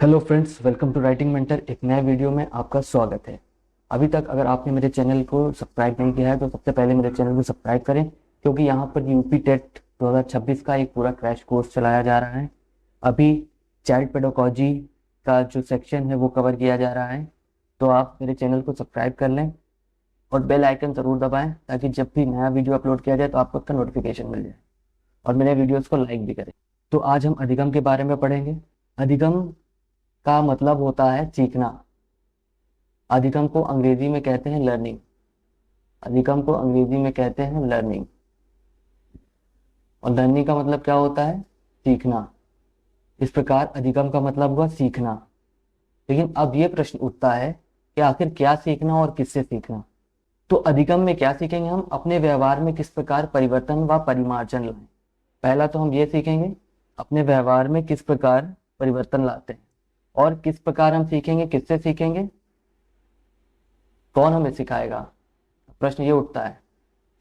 Hello friends, welcome to writing mentor. एक नए video में आपका स्वागत है। अभी तक अगर आपने मेरे चैनल को सब्सक्राइब नहीं किया है तो सबसे पहले मेरे चैनल को सब्सक्राइब करें, क्योंकि यहाँ पर यूपी टेट 2026 का एक पूरा क्रैश कोर्स चलाया जा रहा है। अभी चाइल्ड पेडागोजी का जो सेक्शन है वो कवर किया जा रहा है। तो आप मेरे चैनल को सब्सक्राइब कर लें और बेल आइकन ज़रूर दबाएं, ताकि जब भी नया वीडियो अपलोड किया जाए तो आपको उसका नोटिफिकेशन मिल जाए, और मेरे वीडियोज़ को लाइक भी करें। तो आज हम अधिगम के बारे में पढ़ेंगे। अधिगम का मतलब होता है सीखना। अधिगम को अंग्रेजी में कहते हैं लर्निंग। अधिगम को अंग्रेजी में कहते हैं लर्निंग। और लर्निंग का मतलब क्या होता है? सीखना। इस प्रकार अधिगम का मतलब हुआ सीखना। लेकिन अब ये प्रश्न उठता है कि आखिर क्या सीखना और किससे सीखना। तो अधिगम में क्या सीखेंगे? हम अपने व्यवहार में किस प्रकार परिवर्तन व परिमार्जन लाएं। पहला तो हम ये सीखेंगे अपने व्यवहार में किस प्रकार परिवर्तन लाते हैं। और किस प्रकार हम सीखेंगे, किससे सीखेंगे, कौन हमें सिखाएगा, प्रश्न ये उठता है।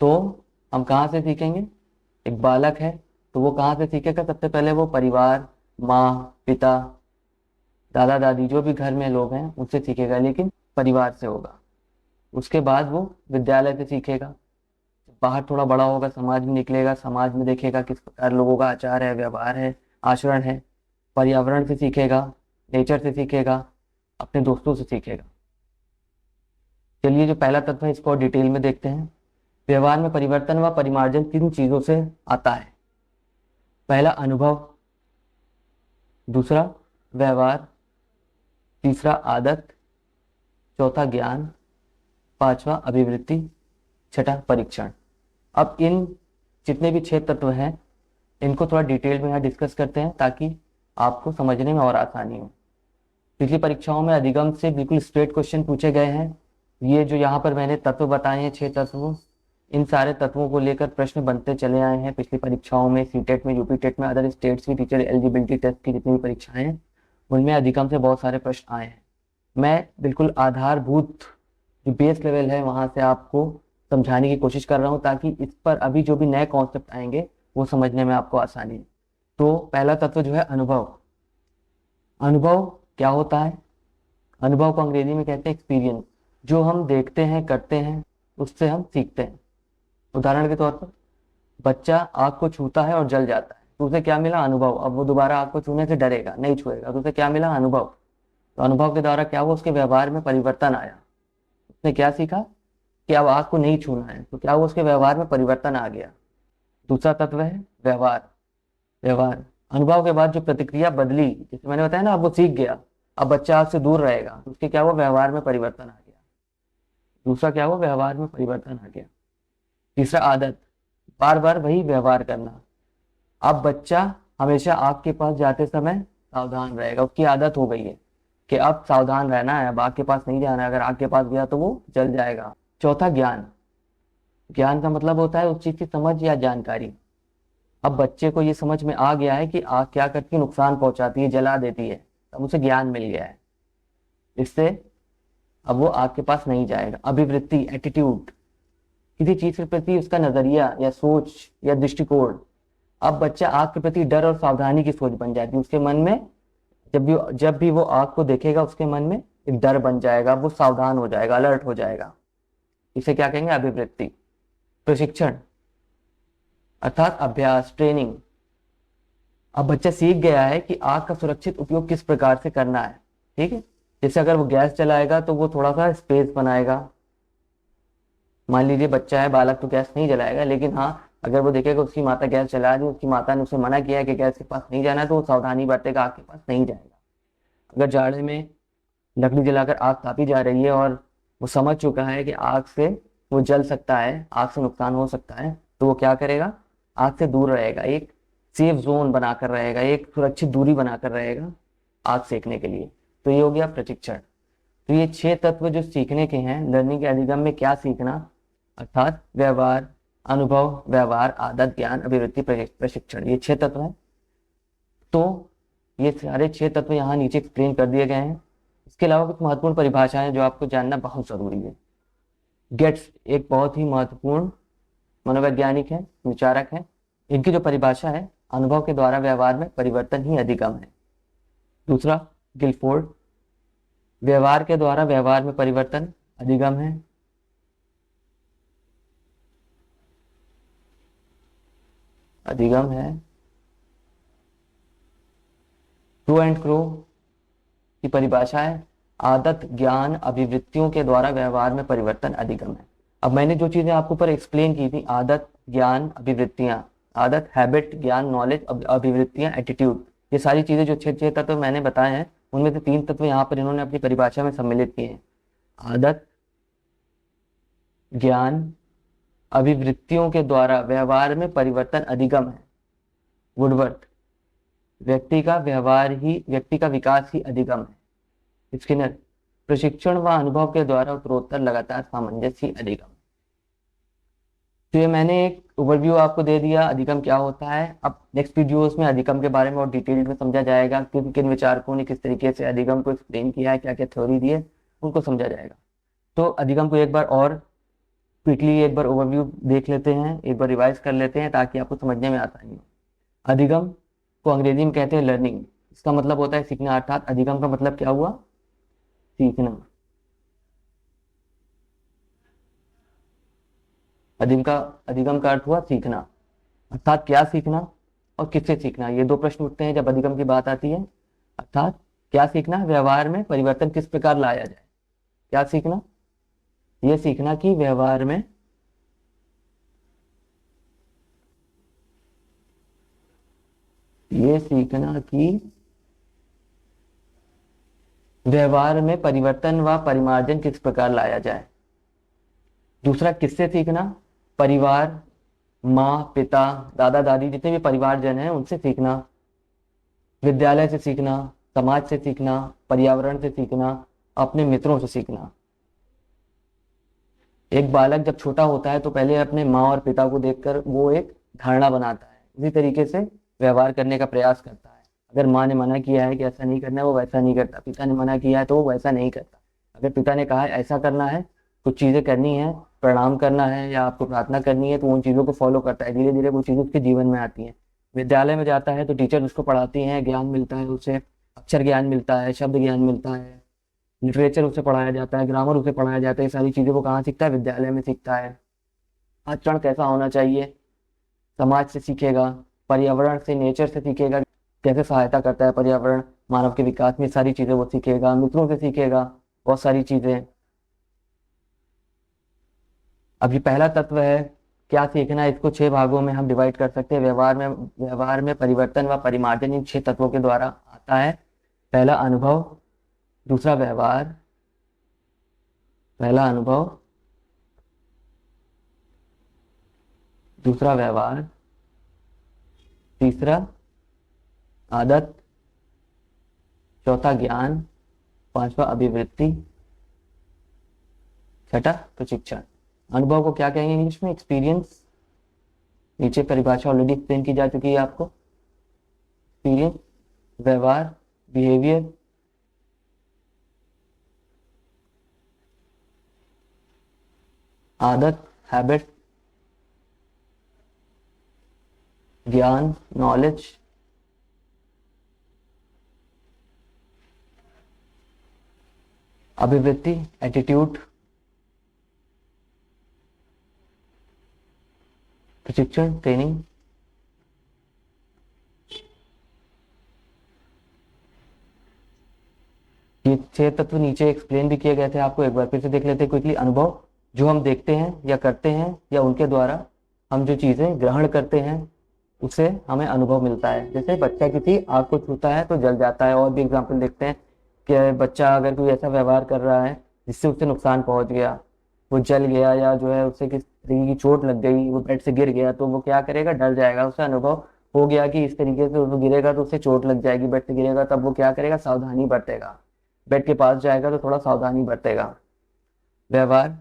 तो हम कहाँ से सीखेंगे? एक बालक है तो वो कहाँ से सीखेगा? सबसे पहले वो परिवार, माँ, पिता, दादा दादी, जो भी घर में लोग हैं उनसे सीखेगा, लेकिन परिवार से होगा। उसके बाद वो विद्यालय से सीखेगा। बाहर थोड़ा बड़ा होगा, समाज में निकलेगा, समाज में देखेगा किस प्रकार लोगों का आचार है, व्यवहार है, आचरण है। पर्यावरण से सीखेगा, नेचर से सीखेगा, अपने दोस्तों से सीखेगा। चलिए, जो पहला तत्व है इसको और डिटेल में देखते हैं। व्यवहार में परिवर्तन व परिमार्जन किन चीजों से आता है? पहला अनुभव, दूसरा व्यवहार, तीसरा आदत, चौथा ज्ञान, पांचवा अभिवृत्ति, छठा परीक्षण। अब इन जितने भी 6 तत्व हैं इनको थोड़ा डिटेल में यहाँ डिस्कस करते हैं, ताकि आपको समझने में और आसानी हो। पिछली परीक्षाओं में अधिगम से बिल्कुल स्ट्रेट क्वेश्चन पूछे गए हैं। ये जो यहाँ पर मैंने तत्व बताए हैं, 6 तत्व, इन सारे तत्वों को लेकर प्रश्न बनते चले आए हैं पिछली परीक्षाओं में। सीटेट में, यूपी टेट में, अदर स्टेट्स की टीचर एलिजिबिलिटी टेस्ट की जितनी भी परीक्षाएं हैं उनमें अधिगम से बहुत सारे प्रश्न आए हैं। मैं बिल्कुल आधारभूत जो बेस लेवल है वहां से आपको समझाने की कोशिश कर रहा हूँ, ताकि इस पर अभी जो भी नए कॉन्सेप्ट आएंगे वो समझने में आपको आसानी है। तो पहला तत्व जो है अनुभव। अनुभव क्या होता है? अनुभव को अंग्रेजी में कहते हैं एक्सपीरियंस। जो हम देखते हैं, करते हैं, उससे हम सीखते हैं। उदाहरण के तौर पर बच्चा आग को छूता है और जल जाता है, तो उसे क्या मिला? अनुभव। अब वो दोबारा आग को छूने से डरेगा, नहीं छुएगा, तो उसे क्या मिला? अनुभव। तो अनुभव के द्वारा क्या हुआ? उसके व्यवहार में परिवर्तन आया। उसने क्या सीखा कि अब आग को नहीं छूना है, तो क्या हुआ? उसके व्यवहार में परिवर्तन आ गया। दूसरा तत्व है व्यवहार। व्यवहार, अनुभव के बाद जो प्रतिक्रिया बदली, जैसे मैंने बताया ना, अब वो सीख गया, अब बच्चा आग से दूर रहेगा, तो उसके क्या हुआ? व्यवहार में परिवर्तन आ गया। दूसरा क्या हुआ? व्यवहार में परिवर्तन आ गया। तीसरा आदत, बार बार वही व्यवहार करना। अब बच्चा हमेशा आग के पास जाते समय सावधान रहेगा, उसकी आदत हो गई है कि अब सावधान रहना है, अब आग के पास नहीं जाना है, अगर आग के पास गया तो वो जल जाएगा। चौथा ज्ञान। ज्ञान का मतलब होता है उस चीज की समझ या जानकारी। अब बच्चे को ये समझ में आ गया है कि आग क्या करती है, नुकसान पहुंचाती है, जला देती है, अब उसे ज्ञान मिल गया है। इससे अब वो आग के पास नहीं जाएगा। अभिवृत्ति, एटीट्यूड, किसी चीज के प्रति उसका नजरिया या सोच या दृष्टिकोण। अब बच्चा आग के प्रति डर और सावधानी की सोच बन जाती है उसके मन में। जब भी वो आग को देखेगा उसके मन में एक डर बन जाएगा, वो सावधान हो जाएगा, अलर्ट हो जाएगा। इसे क्या कहेंगे? अभिवृत्ति। प्रशिक्षण अर्थात अभ्यास, ट्रेनिंग। अब बच्चा सीख गया है कि आग का सुरक्षित उपयोग किस प्रकार से करना है। ठीक है, जैसे अगर वो गैस जलाएगा तो वो थोड़ा सा स्पेस बनाएगा। मान लीजिए बच्चा है, बालक, तो गैस नहीं जलाएगा, लेकिन हाँ, अगर वो देखेगा उसकी माता गैस जला रही है, उसकी माता ने उसे मना किया है कि गैस के पास नहीं जाना है, तो वो सावधानी बरतेगा, आग के पास नहीं जाएगा। अगर जाड़े में लकड़ी जलाकर आग तापी जा रही है और वो समझ चुका है कि आग से वो जल सकता है, आग से नुकसान हो सकता है, तो वो क्या करेगा? आग से दूर रहेगा, एक सेफ जोन बनाकर रहेगा, एक सुरक्षित दूरी बनाकर रहेगा आग सेकने के लिए। तो ये हो गया प्रशिक्षण। तो ये 6 तत्व जो सीखने के हैं लर्निंग के अधिगम में, क्या सीखना, अर्थात व्यवहार, अनुभव, व्यवहार, आदत, ज्ञान, अभिवृत्ति, प्रशिक्षण, ये 6 तत्व हैं। तो ये सारे 6 तत्व यहाँ नीचे एक्सप्लेन कर दिए गए हैं। इसके अलावा कुछ महत्वपूर्ण परिभाषाएं जो आपको जानना बहुत जरूरी है। गेट्स एक बहुत ही महत्वपूर्ण मनोवैज्ञानिक है, विचारक है। इनकी जो परिभाषा है, अनुभव के द्वारा व्यवहार में परिवर्तन ही अधिगम है। दूसरा, गिलफोर्ड। व्यवहार के द्वारा व्यवहार में परिवर्तन अधिगम है। अधिगम है। क्रू एंड क्रो की परिभाषा है आदत, ज्ञान, अभिवृत्तियों के द्वारा व्यवहार में परिवर्तन अधिगम है। अब मैंने जो चीजें आपको ऊपर एक्सप्लेन की थी, आदत, ज्ञान, अभिवृत्तियां, आदत, हैबिट, ज्ञान, नॉलेज, अभिवृत्तियां, एटीट्यूड, ये सारी चीजें जो छह छह तत्व मैंने बताए हैं, उनमें से तीन तत्व यहाँ पर इन्होंने अपनी परिभाषा में सम्मिलित किए हैं। आदत, ज्ञान, अभिवृत्तियों के द्वारा व्यवहार में परिवर्तन अधिगम है। वुडवर्थ। व्यक्ति का विकास ही अधिगम है। स्किनर। प्रशिक्षण व अनुभव के द्वारा उत्तरोत्तर लगातार सामंजस्य ही अधिगम। तो ये मैंने एक ओवरव्यू आपको दे दिया अधिगम क्या होता है। अब नेक्स्ट वीडियोस में अधिगम के बारे में और डिटेल में समझा जाएगा, किन किन विचारकों ने किस तरीके से अधिगम को एक्सप्लेन किया है, क्या क्या थ्योरी दी है, उनको समझा जाएगा। तो अधिगम को एक बार और क्विकली एक बार ओवरव्यू देख लेते हैं, एक बार रिवाइज कर लेते हैं ताकि आपको समझने में आसानी हो। अधिगम को अंग्रेजी में कहते हैं लर्निंग। इसका मतलब होता है सीखना, अर्थात अधिगम का मतलब क्या हुआ? सीखना। अधिगम का अर्थ हुआ सीखना, अर्थात क्या सीखना और किससे सीखना। ये दो प्रश्न उठते हैं जब अधिगम की बात आती है। अर्थात क्या सीखना, व्यवहार में परिवर्तन किस प्रकार लाया जाए। क्या सीखना? ये सीखना कि व्यवहार में परिवर्तन व परिमार्जन किस प्रकार लाया जाए। दूसरा, किससे सीखना? परिवार, माँ, पिता, दादा दादी, जितने भी परिवारजन हैं उनसे सीखना। विद्यालय से सीखना, समाज से सीखना, पर्यावरण से सीखना, अपने मित्रों से सीखना। एक बालक जब छोटा होता है तो पहले अपने माँ और पिता को देखकर वो एक धारणा बनाता है, इसी तरीके से व्यवहार करने का प्रयास करता है। अगर माँ ने मना किया है कि ऐसा नहीं करना है, वो वैसा नहीं करता। पिता ने मना किया है तो वो वैसा नहीं करता। अगर पिता ने कहा है ऐसा करना है, कुछ चीजें करनी है, प्रणाम करना है या आपको प्रार्थना करनी है, तो उन चीजों को फॉलो करता है। धीरे धीरे वो चीजें उसके जीवन में आती हैं। विद्यालय में जाता है तो टीचर उसको पढ़ाती हैं, ज्ञान मिलता है उसे, अक्षर ज्ञान मिलता है, शब्द ज्ञान मिलता है, लिटरेचर उसे पढ़ाया जाता है, ग्रामर उसे पढ़ाया जाता है। ये सारी चीजें वो कहाँ सीखता है? विद्यालय में सीखता है। आचरण कैसा होना चाहिए, समाज से सीखेगा, पर्यावरण से, नेचर से सीखेगा, कैसे सहायता करता है पर्यावरण मानव के विकास में, सारी चीजें वो सीखेगा। मित्रों से सीखेगा बहुत सारी चीजें। अब ये पहला तत्व है क्या सीखना, इसको 6 भागों में हम डिवाइड कर सकते हैं। व्यवहार में परिवर्तन व परिमार्जन इन 6 तत्वों के द्वारा आता है। पहला अनुभव, दूसरा व्यवहार, पहला अनुभव, दूसरा व्यवहार, तीसरा आदत, चौथा ज्ञान, पांचवा अभिवृत्ति, छठा प्रशिक्षण। अनुभव को क्या कहेंगे इंग्लिश में? एक्सपीरियंस। नीचे परिभाषा ऑलरेडी एक्सप्लेन की जा चुकी है आपको। एक्सपीरियंस, व्यवहार, बिहेवियर, आदत, हैबिट, ज्ञान, नॉलेज, अभिवृत्ति, एटीट्यूड, प्रशिक्षण, ट्रेनिंग। ये 6 तत्व नीचे एक्सप्लेन भी किए गए थे आपको, एक बार फिर से देख लेते हैं क्विकली। अनुभव, जो हम देखते हैं या करते हैं या उनके द्वारा हम जो चीजें ग्रहण करते हैं उससे हमें अनुभव मिलता है। जैसे बच्चा किसी आग को छूता है तो जल जाता है। और भी एग्जाम्पल देखते हैं कि बच्चा अगर कोई ऐसा व्यवहार कर रहा है जिससे उससे नुकसान पहुंच गया, वो जल गया या जो है उससे किस तरीके की चोट लग गई, वो बेड से गिर गया, तो वो क्या करेगा? डर जाएगा। उसे अनुभव हो गया कि इस तरीके से वो गिरेगा तो उससे चोट लग जाएगी, बेड से गिरेगा, तब वो क्या करेगा? सावधानी बरतेगा। बेड के पास जाएगा तो थोड़ा सावधानी बरतेगा। व्यवहार,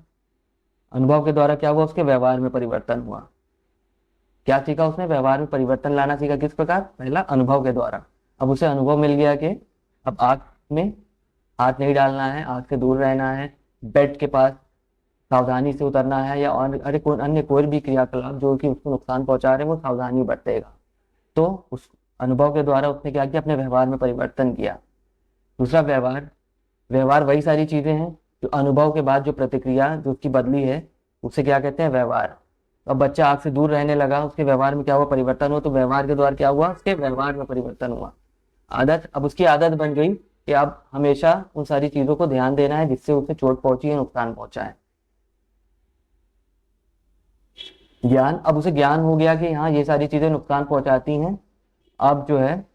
अनुभव के द्वारा क्या हुआ? उसके व्यवहार में परिवर्तन हुआ। क्या सीखा उसने? व्यवहार में परिवर्तन लाना सीखा। किस प्रकार? पहला अनुभव के द्वारा। अब उसे अनुभव मिल गया कि अब आग में हाथ नहीं डालना है, आग से दूर रहना है, बेड के पास सावधानी से उतरना है, या अन्य कोई भी क्रियाकलाप जो कि उसको नुकसान पहुंचा रहे हैं, वो सावधानी बरतेगा। तो उस अनुभव के द्वारा उसने क्या किया? अपने व्यवहार में परिवर्तन किया। दूसरा व्यवहार, व्यवहार वही सारी चीजें हैं जो अनुभव के बाद जो प्रतिक्रिया जो उसकी बदली है उसे क्या कहते हैं, व्यवहार। अब बच्चा आग से दूर रहने लगा, उसके व्यवहार में क्या हुआ, परिवर्तन हुआ, तो व्यवहार के द्वारा क्या हुआ, उसके व्यवहार में परिवर्तन हुआ। आदत, अब उसकी आदत बन गई कि अब हमेशा उन सारी चीजों को ध्यान देना है जिससे उसे चोट पहुंची है, नुकसान पहुंचा है। ज्ञान, अब उसे ज्ञान हो गया कि हाँ ये सारी चीजें नुकसान पहुंचाती हैं, अब जो है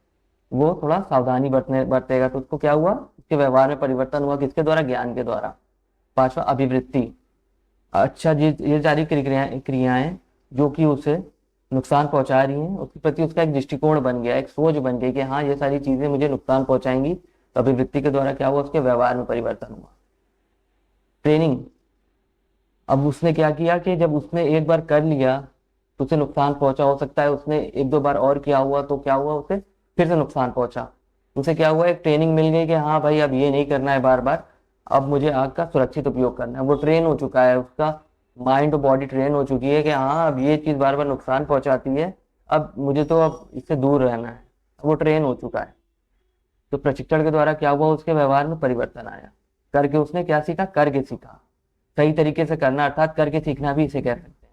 वो थोड़ा सावधानी बरतेगा, तो उसको क्या हुआ, उसके व्यवहार में परिवर्तन हुआ, किसके द्वारा, ज्ञान के द्वारा। पांचवा अभिवृत्ति, अच्छा ये सारी क्रियाएं जो कि उसे नुकसान पहुंचा रही हैं उसके प्रति उसका एक दृष्टिकोण बन गया, एक सोच बन गई कि हाँ ये सारी चीजें मुझे नुकसान पहुंचाएंगी, तो अभिवृत्ति के द्वारा क्या हुआ, उसके व्यवहार में परिवर्तन हुआ। ट्रेनिंग, अब उसने क्या किया कि जब उसने एक बार कर लिया तो उसे नुकसान पहुंचा, हो सकता है उसने एक दो बार और किया हुआ तो क्या हुआ, उसे फिर से नुकसान पहुंचा। उसे क्या हुआ, एक ट्रेनिंग मिल गई कि हाँ भाई अब ये नहीं करना है बार बार, अब मुझे आग का सुरक्षित उपयोग करना है। वो ट्रेन हो चुका है, उसका माइंड और बॉडी ट्रेन हो चुकी है कि हाँ अब ये चीज बार बार नुकसान पहुंचाती है, अब मुझे तो अब इससे दूर रहना है, वो ट्रेन हो चुका है। तो प्रशिक्षण के द्वारा क्या हुआ, उसके व्यवहार में परिवर्तन आया, करके उसने क्या सीखा, करके सीखा, सही तरीके से करना, अर्थात करके सीखना भी इसे कह सकते हैं।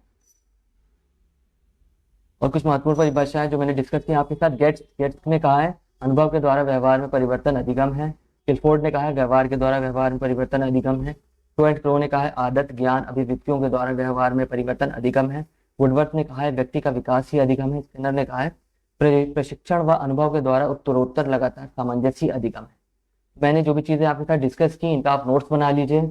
और कुछ महत्वपूर्ण परिभाषाएं जो मैंने डिस्कस की आपके साथ, गेट्स गेट्स ने कहा है अनुभव के द्वारा व्यवहार में परिवर्तन अधिगम है। किलफोर्ड ने कहा है व्यवहार के द्वारा व्यवहार में परिवर्तन अधिगम है। टू एंड क्रो ने कहा है आदत, ज्ञान, अभिव्यक्तियों के द्वारा व्यवहार में परिवर्तन अधिगम है। वुडवर्थ ने कहा है व्यक्ति का विकास ही अधिगम है। स्किनर ने कहा है प्रशिक्षण व अनुभव के द्वारा उत्तरोत्तर लगातार सामंजस्य अधिगम है। मैंने जो भी चीजें आपके साथ डिस्कस की इनका आप नोट्स बना लीजिए,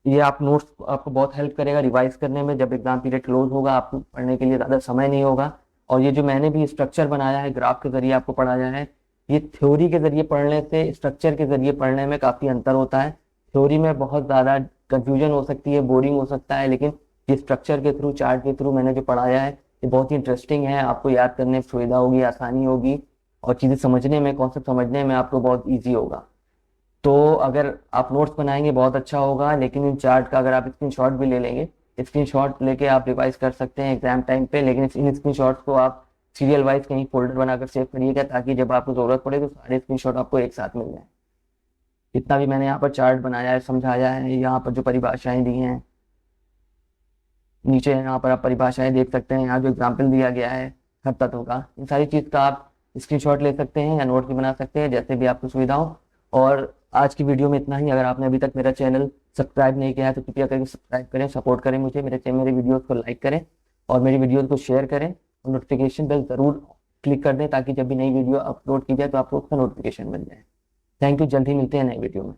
ये आप नोट्स आपको बहुत हेल्प करेगा रिवाइज करने में, जब एग्जाम पीरियड क्लोज होगा आपको पढ़ने के लिए ज़्यादा समय नहीं होगा। और ये जो मैंने भी स्ट्रक्चर बनाया है, ग्राफ के जरिए आपको पढ़ाया है, ये थ्योरी के जरिए पढ़ने से स्ट्रक्चर के जरिए पढ़ने में काफ़ी अंतर होता है। थ्योरी में बहुत ज़्यादा कंफ्यूजन हो सकती है, बोरिंग हो सकता है, लेकिन ये स्ट्रक्चर के थ्रू, चार्ट के थ्रू मैंने जो पढ़ाया है ये बहुत ही इंटरेस्टिंग है, आपको याद करने में सुविधा होगी, आसानी होगी, और चीज़ें समझने में, कॉन्सेप्ट समझने में आपको बहुत ईजी होगा। तो अगर आप नोट्स बनाएंगे बहुत अच्छा होगा, लेकिन इन चार्ट का अगर आप स्क्रीनशॉट भी ले लेंगे, स्क्रीनशॉट लेके आप रिवाइज कर सकते हैं एग्जाम टाइम पे, लेकिन इन स्क्रीनशॉट्स को आप सीरियल वाइज कहीं फोल्डर बनाकर सेव करिएगा, ताकि जब आपको जरूरत पड़े तो सारे स्क्रीनशॉट आपको एक साथ मिल जाए। जितना भी मैंने यहाँ पर चार्ट बनाया है, समझाया है, यहाँ पर जो परिभाषाएं दी हैं, नीचे यहाँ पर आप परिभाषाएं देख सकते हैं, यहाँ जो एग्जाम्पल दिया गया है हर तत्व का, इन सारी चीज़ का आप स्क्रीनशॉट ले सकते हैं या नोट भी बना सकते हैं, जैसे भी आपको सुविधा हो। और आज की वीडियो में इतना ही। अगर आपने अभी तक मेरा चैनल सब्सक्राइब नहीं किया है तो कृपया करके सब्सक्राइब करें, सपोर्ट करें मुझे, मेरे वीडियोस को लाइक करें और मेरी वीडियोस को शेयर करें, और नोटिफिकेशन बेल ज़रूर क्लिक कर दें ताकि जब भी नई वीडियो अपलोड की जाए तो आपको उसका नोटिफिकेशन मिल जाए। थैंक यू, जल्द ही मिलते हैं नई वीडियो में।